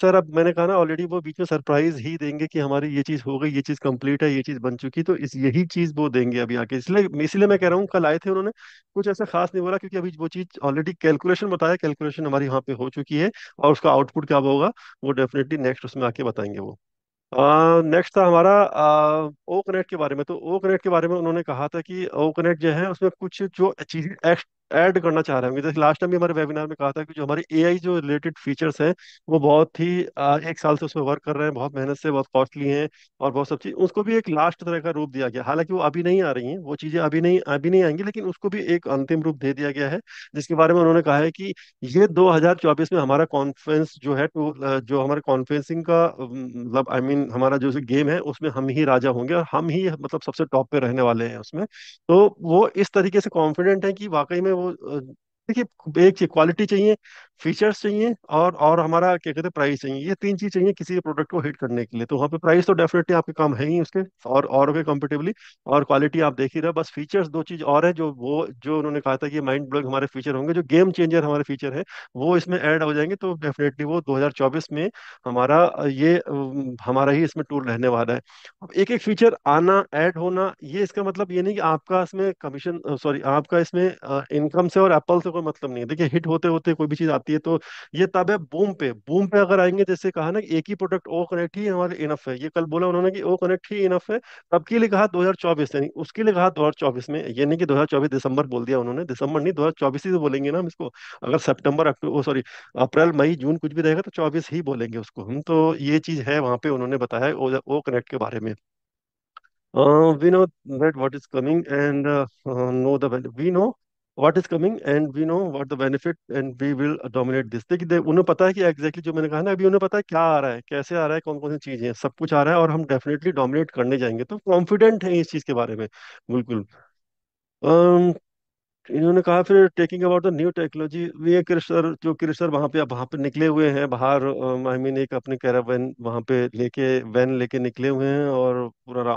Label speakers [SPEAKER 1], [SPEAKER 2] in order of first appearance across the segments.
[SPEAKER 1] Sir अब मैंने कहा ना ऑलरेडी, वो बीच में सरप्राइज ही देंगे कि हमारी ये चीज हो गई, ये चीज कंप्लीट है, ये चीज बन चुकी, तो इस यही चीज वो देंगे अभी आके। इसलिए मैं कह रहा हूँ, कल आए थे उन्होंने, कुछ ऐसा खास नहीं बोला, क्योंकि अभी वो चीज ऑलरेडी कैलकुलेशन बताया, कैलकुलेशन हमारी यहाँ पे हो चुकी है, और उसका आउटपुट क्या होगा वो डेफिनेटली नेक्स्ट उसमें आके बताएंगे वो। नेक्स्ट था हमारा ओ कनेक्ट के बारे में। तो ओ कनेक्ट के बारे में उन्होंने कहा था कि ओ कनेक्ट जो है उसमें कुछ जो चीजें ऐड करना चाह रहे होंगे। जैसे लास्ट टाइम भी हमारे वेबिनार में कहा था कि जो हमारे एआई जो रिलेटेड फीचर्स हैं, वो बहुत ही एक साल से उसमें वर्क कर रहे हैं, बहुत मेहनत से, बहुत कॉस्टली हैं, और बहुत सब चीज, उसको भी एक लास्ट तरह का रूप दिया गया। हालांकि वो अभी नहीं आ रही हैं वो चीजें, अभी नहीं आएंगी, लेकिन उसको भी एक अंतिम रूप दे दिया गया है, जिसके बारे में उन्होंने कहा है कि ये 2024 में हमारा कॉन्फ्रेंस जो है, जो हमारे कॉन्फ्रेंसिंग का मतलब आई मीन हमारा जो गेम है, उसमें हम ही राजा होंगे, और हम ही मतलब सबसे टॉप पे रहने वाले हैं उसमें। तो वो इस तरीके से कॉन्फिडेंट है कि वाकई में वो देखिए, एक चीज क्वालिटी चाहिए, फीचर्स चाहिए, और हमारा क्या कहते हैं प्राइस चाहिए। ये तीन चीज चाहिए किसी भी प्रोडक्ट को हिट करने के लिए। तो वहाँ पे प्राइस तो डेफिनेटली आपके कम है ही उसके, और के कंपेटिवली, और क्वालिटी आप देख ही रहे, बस फीचर्स दो चीज और है जो उन्होंने कहा था कि माइंड ब्लोइंग हमारे फीचर होंगे, जो गेम चेंजर हमारे फीचर है, वो इसमें ऐड हो जाएंगे। तो डेफिनेटली वो 2024 में हमारा ये हमारा ही इसमें टूल रहने वाला है। अब एक एक फीचर आना, ऐड होना, ये इसका मतलब ये नहीं कि आपका इसमें कमीशन, सॉरी, आपका इसमें इनकम से और एप्पल से कोई मतलब नहीं है। देखिए, हिट होते होते कोई भी चीज आती है, तो ये तब है बूम पे अगर आएंगे। जैसे कहा ना कि एक ही प्रोडक्ट ओ कनेक्ट ही हमारे इनफ है, ये कल बोला उन्होंने कि ओ कनेक्ट ही इनफ है, तब के लिए कहा 2024, यानी उसके लिए कहा 2024 में। ये नहीं कि 2024 दिसंबर बोल दिया उन्होंने, दिसंबर नहीं, 2024 ही तो बोलेंगे ना हम इसको। अगर सितंबर, अक्टूबर, सॉरी, अप्रैल, मई, जून कुछ भी रहेगा तो 24 ही बोलेंगे उसको हम। तो ये चीज है वहां पे उन्होंने बताया है ओ कनेक्ट के बारे में। We know that what is coming, and know we know what is coming, and we know what the benefit, and we will dominate this। देखिए, उन्हें पता है कि एग्जैक्टली जो मैंने कहा ना अभी, उन्हें पता है क्या आ रहा है, कैसे आ रहा है, कौन कौन सी चीजें हैं, सब कुछ आ रहा है, और हम डेफिनेटली डोमिनेट करने जाएंगे। तो कॉन्फिडेंट है इस चीज के बारे में, बिल्कुल। इन्होंने कहा फिर, taking about the new technology, ये क्रिस्टर, जो क्रिस्टर वहां पे निकले हुए हैं बाहर, आई मीन एक अपने कैरावैन वहां पे लेके, वैन लेके निकले हुए हैं, और पूरा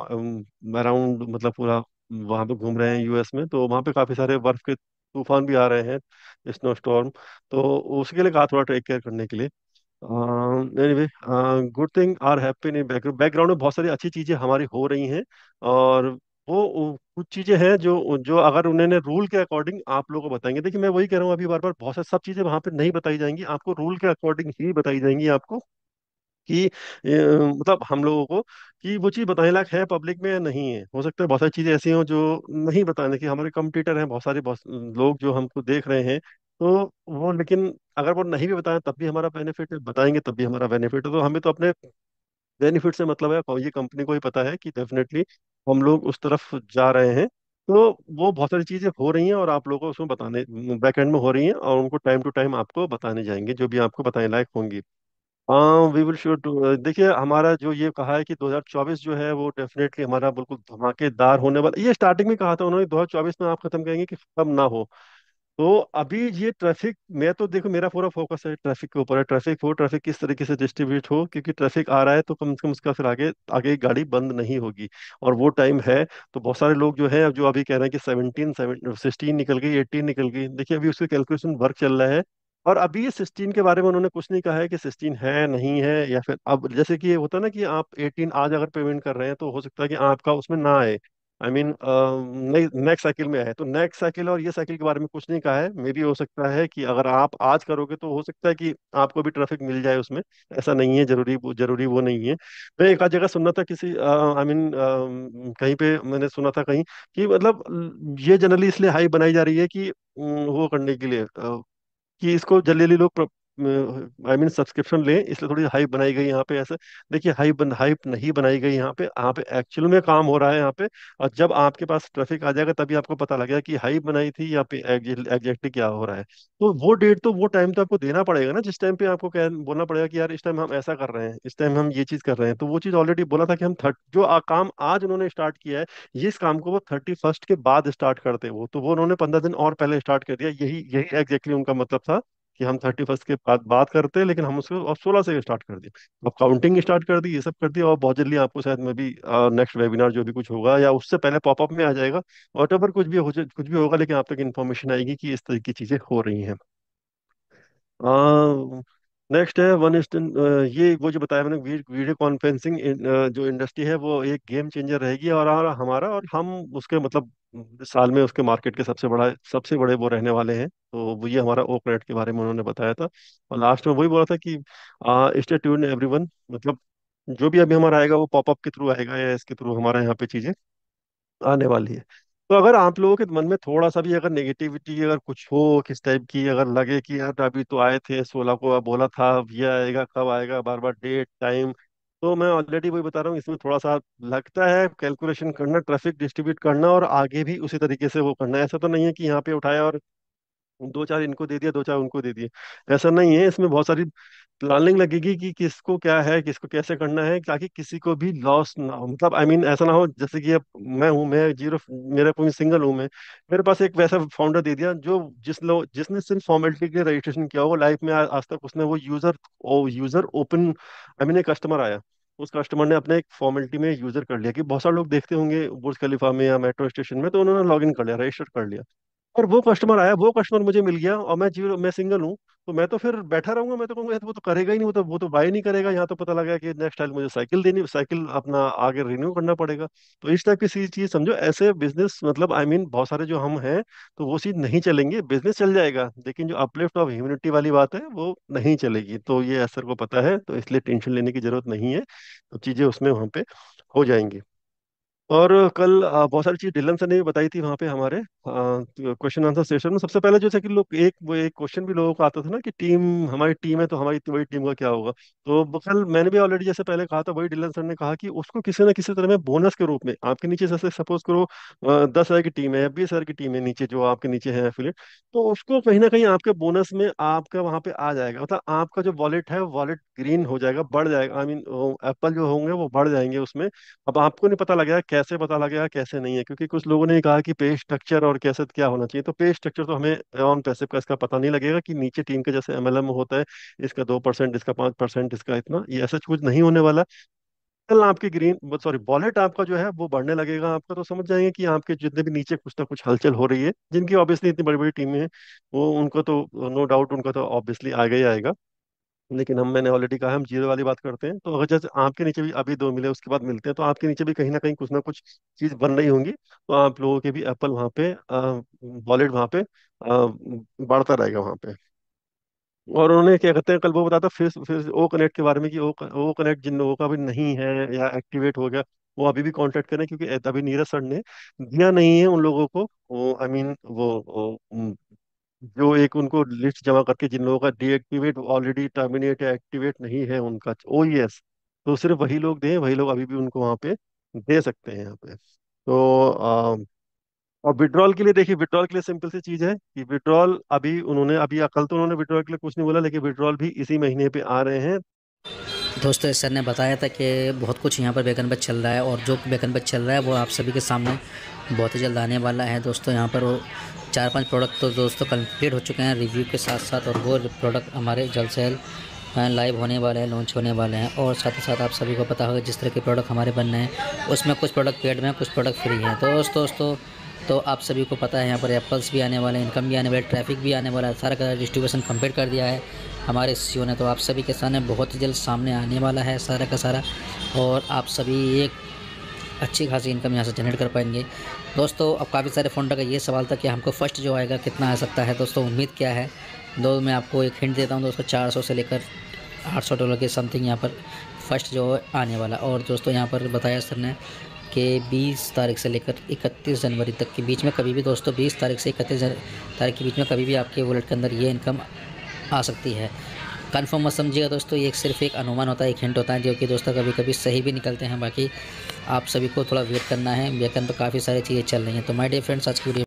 [SPEAKER 1] अराउंड, मतलब पूरा वहां पे घूम रहे हैं यूएस में। तो वहां पे काफी सारे बर्फ के तूफान भी आ रहे हैं, स्नो स्टॉर्म। तो उसके लिए कहा थोड़ा टेक केयर करने के लिए। Anyway, good thing are happen in background में बहुत सारी अच्छी चीजें हमारी हो रही हैं। और वो कुछ चीजें हैं जो जो अगर उन्होंने रूल के अकॉर्डिंग आप लोगों को बताएंगे। देखिए, मैं वही कह रहा हूँ अभी बार बार, बहुत सारी सब चीजें वहां पे नहीं बताई जाएंगी आपको, रूल के अकॉर्डिंग ही बताई जाएंगी आपको, कि मतलब हम लोगों को, कि वो चीज़ बताने लायक है पब्लिक में या नहीं है। हो सकता है बहुत सारी चीज़ें ऐसी हों जो नहीं बताने की, हमारे कंपटीटर हैं बहुत सारे, बहुत लोग जो हमको देख रहे हैं, तो वो, लेकिन अगर वो नहीं भी बताएं तब भी हमारा बेनिफिट है, बताएंगे तब भी हमारा बेनिफिट है। तो हमें तो अपने बेनिफिट से मतलब है, ये कंपनी को ही पता है कि डेफिनेटली हम लोग उस तरफ जा रहे हैं। तो वो बहुत सारी चीजें हो रही हैं, और आप लोगों को उसमें बताने, बैक एंड में हो रही हैं, और उनको टाइम टू टाइम आपको बताने जाएंगे जो भी आपको बताने लायक होंगी। हाँ, वी विल श्योर टू। देखिए, हमारा जो ये कहा है कि 2024 जो है वो डेफिनेटली हमारा बिल्कुल धमाकेदार होने वाला, ये स्टार्टिंग में कहा था उन्होंने, 2024 में आप खत्म करेंगे कि खत्म ना हो। तो अभी ये ट्रैफिक, मैं तो देखो मेरा पूरा फोकस है ट्रैफिक के ऊपर है। ट्रैफिक किस तरीके से डिस्ट्रीब्यूट हो, क्योंकि ट्रैफिक आ रहा है तो कम से कम उसका फिर आगे आगे गाड़ी बंद नहीं होगी, और वो टाइम है। तो बहुत सारे लोग जो है, जो अभी कह रहे हैं कि 16 निकल गई, 18 निकल गई, देखिए अभी उसके कैलकुलेशन वर्क चल रहा है। और अभी ये 16 के बारे में उन्होंने कुछ नहीं कहा है कि 16 है नहीं है, या फिर अब जैसे कि ये होता है ना कि आप 18 आज अगर पेमेंट कर रहे हैं, तो हो सकता है कि आपका उसमें ना आए, आई मीन नेक्स्ट साइकिल में आए। तो नेक्स्ट साइकिल और ये साइकिल के बारे में कुछ नहीं कहा है। मे भी हो सकता है कि अगर आप आज करोगे तो हो सकता है कि आपको भी ट्रैफिक मिल जाए उसमें, ऐसा नहीं है, जरूरी वो नहीं है। मैं एक आध जगह सुनना था किसी, आई मीन कहीं पे मैंने सुना था कहीं, कि मतलब ये जनरली इसलिए हाई बनाई जा रही है कि वो करने के लिए, कि इसको जल्दी जल्दी लोग, आई मीन सब्सक्रिप्शन लें, इसलिए थोड़ी हाइप बनाई गई यहाँ पे ऐसे। देखिए, हाइप नहीं बनाई गई यहाँ पे एक्चुअल में काम हो रहा है यहाँ पे। और जब आपके पास ट्रैफिक आ जाएगा तभी आपको पता लगेगा कि हाइप बनाई थी या पे एग्जैक्टली क्या हो रहा है। तो वो डेट, तो वो टाइम तो आपको देना पड़ेगा ना, जिस टाइम पे आपको क्या बोलना पड़ेगा कि यार इस टाइम हम ऐसा कर रहे हैं, इस टाइम हम ये चीज कर रहे हैं। तो वो चीज ऑलरेडी बोला था कि हम जो काम आज उन्होंने स्टार्ट किया है, ये इस काम को वो 31st के बाद स्टार्ट करते, वो तो वो उन्होंने 15 दिन और पहले स्टार्ट कर दिया। यही यही एग्जैक्टली उनका मतलब था, कि हम 31st के बाद बात करते हैं, लेकिन हम उसको अब 16 से स्टार्ट कर दिए। अब काउंटिंग स्टार्ट कर दी, ये सब कर दिया, और बहुत जल्दी आपको शायद में भी नेक्स्ट वेबिनार जो भी कुछ होगा या उससे पहले पॉपअप में आ जाएगा। वॉट एवर कुछ भी होगा, लेकिन आप तक इन्फॉर्मेशन आएगी कि इस तरह की चीजें हो रही हैं। नेक्स्ट है वन इंस्टेंट। ये वो जो बताया मैंने, वीडियो कॉन्फ्रेंसिंग जो इंडस्ट्री है वो एक गेम चेंजर रहेगी, और हमारा और हम उसके मतलब साल में उसके मार्केट के सबसे बड़े वो रहने वाले हैं। तो वो ये हमारा ओकनेट के बारे में उन्होंने बताया था। और लास्ट में वही बोला था कि स्टे ट्यून्ड एवरीवन, मतलब जो भी अभी हमारा आएगा वो पॉपअप के थ्रू आएगा या इसके थ्रू हमारे यहाँ पे चीजें आने वाली है। तो अगर आप लोगों के मन में थोड़ा सा भी अगर नेगेटिविटी अगर कुछ हो किस टाइप की, अगर लगे कि यार अभी तो आए थे 16 को, अब बोला था अब ये आएगा कब आएगा, बार बार डेट टाइम, तो मैं ऑलरेडी वही बता रहा हूँ, इसमें थोड़ा सा लगता है कैलकुलेशन करना, ट्रैफिक डिस्ट्रीब्यूट करना और आगे भी उसी तरीके से वो करना है। ऐसा तो नहीं है कि यहाँ पे उठाया और दो चार इनको दे दिया दो चार उनको दे दिए, ऐसा नहीं है। इसमें बहुत सारी प्लानिंग लगेगी कि किसको क्या है किसको कैसे करना है, ताकि किसी को भी लॉस ना हो। मतलब आई मीन ऐसा ना हो जैसे कि अब मैं जीरो, मेरा कोई सिंगल हूँ मैं, मेरे पास एक वैसा फाउंडर दे दिया जो जिसने सिर्फ फॉर्मेलिटी के लिए रजिस्ट्रेशन किया हो लाइफ में, आज तक उसने वो यूजर ओपन, आई मीन एक कस्टमर आया, उस कस्टमर ने अपने एक फॉर्मेलिटी में यूजर कर लिया, कि बहुत सारे लोग देखते होंगे बुर्ज खलीफा में या मेट्रो स्टेशन में, तो उन्होंने लॉग इन कर लिया, रजिस्टर कर लिया, और वो कस्टमर आया, वो कस्टमर मुझे मिल गया, और मैं सिंगल हूँ, तो मैं तो फिर बैठा रहूंगा, मैं तो कहूंगा "यार, वो तो करेगा ही नहीं, वो तो बाय नहीं करेगा, यहाँ तो पता लगा कि नेक्स्ट टाइम मुझे साइकिल अपना आगे रिन्यू करना पड़ेगा"। तो इस टाइप की सी चीज समझो, ऐसे बिजनेस मतलब आई मीन बहुत सारे जो हम हैं, तो वो चीज नहीं चलेंगे, बिजनेस चल जाएगा लेकिन जो अपलिफ्ट ऑफ ह्यूमनिटी वाली बात है वो नहीं चलेगी। तो ये असर को पता है, तो इसलिए टेंशन लेने की जरूरत नहीं है, तो चीजें उसमें वहां पे हो जाएंगी। और कल बहुत सारी चीज डिलन सर ने भी बताई थी वहाँ पे हमारे क्वेश्चन आंसर सेशन में। सबसे पहले जो है कि लोग एक क्वेश्चन भी लोगों को आता था ना कि हमारी टीम है तो हमारी वही टीम का क्या होगा। तो कल मैंने भी ऑलरेडी जैसे पहले कहा था, वही डिलन सर ने कहा कि उसको किसी ना किसी तरह में बोनस के रूप में आपके नीचे, जैसे सपोज करो 10,000 की टीम है या 20,000 की टीम है नीचे, जो आपके नीचे है एफिलिएट, तो उसको कहीं ना कहीं आपके बोनस में आपका वहाँ पे आ जाएगा, मतलब आपका जो वॉलेट है वॉलेट ग्रीन हो जाएगा, बढ़ जाएगा, आई मीन एप्पल जो होंगे वो बढ़ जाएंगे उसमें। अब आपको नहीं पता लगेगा कैसे, पता लगेगा कैसे नहीं है, क्योंकि कुछ लोगों ने कहा कि पे स्ट्रक्चर और कैसे क्या होना चाहिए, तो पे स्ट्रक्चर तो हमें ऑन पैसिव का इसका पता नहीं लगेगा कि नीचे टीम के जैसे एमएलएम होता है, इसका 2%, इसका 5%, इसका इतना, ये ऐसा कुछ नहीं होने वाला। कल आपकी ग्रीन सॉरी वॉलेट आपका जो है वो बढ़ने लगेगा आपका, तो समझ जाएंगे कि आपके जितने भी नीचे कुछ ना कुछ हलचल हो रही है, जिनकी ऑब्वियसली इतनी बड़ी बड़ी टीमें हैं, वो उनको तो नो डाउट उनका तो ऑब्वियसली आएगा ही आएगा। लेकिन मैंने ऑलरेडी कहा हम जीरो वाली बात करते हैं, तो अगर जैसे आपके नीचे भी अभी दो मिले उसके बाद मिलते हैं, तो आपके नीचे भी कहीं ना कहीं कुछ ना कुछ चीज बन रही होंगी, तो आप लोगों के भी एप्पल वहाँ पे वॉलेट वहाँ पे बढ़ता रहेगा वहाँ पे। और उन्होंने क्या कहते हैं, कल वो बताता फिर ओ कनेक्ट के बारे में कि ओ कनेक्ट जिन लोगों का भी नहीं है या एक्टिवेट हो गया, वो अभी भी कांटेक्ट करें, क्योंकि अभी नीरज सर ने दिया नहीं है उन लोगों को वो आई मीन जो एक उनको लिस्ट जमा करके जिन लोगों का डीएक्टिवेट ऑलरेडी टर्मिनेट या एक्टिवेट नहीं है उनका ओएस, तो सिर्फ वही लोग दें, वही लोग अभी भी उनको वहां पे दे सकते हैं यहाँ पे। तो और विड्रॉल के लिए देखिए, विड्रॉल के लिए सिंपल सी चीज है कि विड्रॉल अभी कल तो उन्होंने विड्रॉल के लिए कुछ नहीं बोला, लेकिन विड्रॉल भी इसी महीने पे आ रहे हैं।
[SPEAKER 2] दोस्तों सर ने बताया था कि बहुत कुछ यहाँ पर बैकन पर चल रहा है, और जो बैकन पर चल रहा है वो आप सभी के सामने बहुत ही जल्द आने वाला है। दोस्तों यहाँ पर वो 4-5 प्रोडक्ट तो दोस्तों कंप्लीट हो चुके हैं रिव्यू के साथ साथ, और वो प्रोडक्ट हमारे जल्द से जल्द लाइव होने वाले हैं, लॉन्च होने वाले हैं। और साथ ही साथ आप सभी को पता होगा जिस तरह के प्रोडक्ट हमारे बन रहे हैं उसमें कुछ प्रोडक्ट पेड में कुछ प्रोडक्ट फ्री हैं। तो दोस्तों तो आप सभी को पता है यहाँ पर एप्पल्स भी आने वाले हैं, इनकम भी आने वाले, ट्रैफिक भी आने वाला है, सारा का डिस्ट्रीब्यूशन कंप्लीट कर दिया है हमारे सीईओ ने। तो आप सभी के सामने बहुत ही जल्द सामने आने वाला है सारा का सारा, और आप सभी एक अच्छी खासी इनकम यहाँ से जनरेट कर पाएंगे। दोस्तों अब काफ़ी सारे फाउंडर का ये सवाल था कि हमको फर्स्ट जो आएगा कितना आ सकता है। दोस्तों उम्मीद क्या है, मैं आपको एक हिंट देता हूँ दोस्तों, 400 से लेकर $800 के समथिंग यहाँ पर फर्स्ट जो आने वाला। और दोस्तों यहाँ पर बताया सर ने कि 20 तारीख से लेकर 31 जनवरी तक के बीच में कभी भी, दोस्तों 20 तारीख से 31 तारीख के बीच में कभी भी आपके वॉलेट के अंदर ये इनकम आ सकती है। कन्फर्म मत समझिएगा दोस्तों, ये सिर्फ एक अनुमान होता है, एक हिंट होता है, जो कि दोस्तों कभी कभी सही भी निकलते हैं। बाकी आप सभी को थोड़ा वेट करना है, बैकएंड पर काफ़ी सारी चीज़ें चल रही हैं। तो माय डियर फ्रेंड्स, आज की वीडियो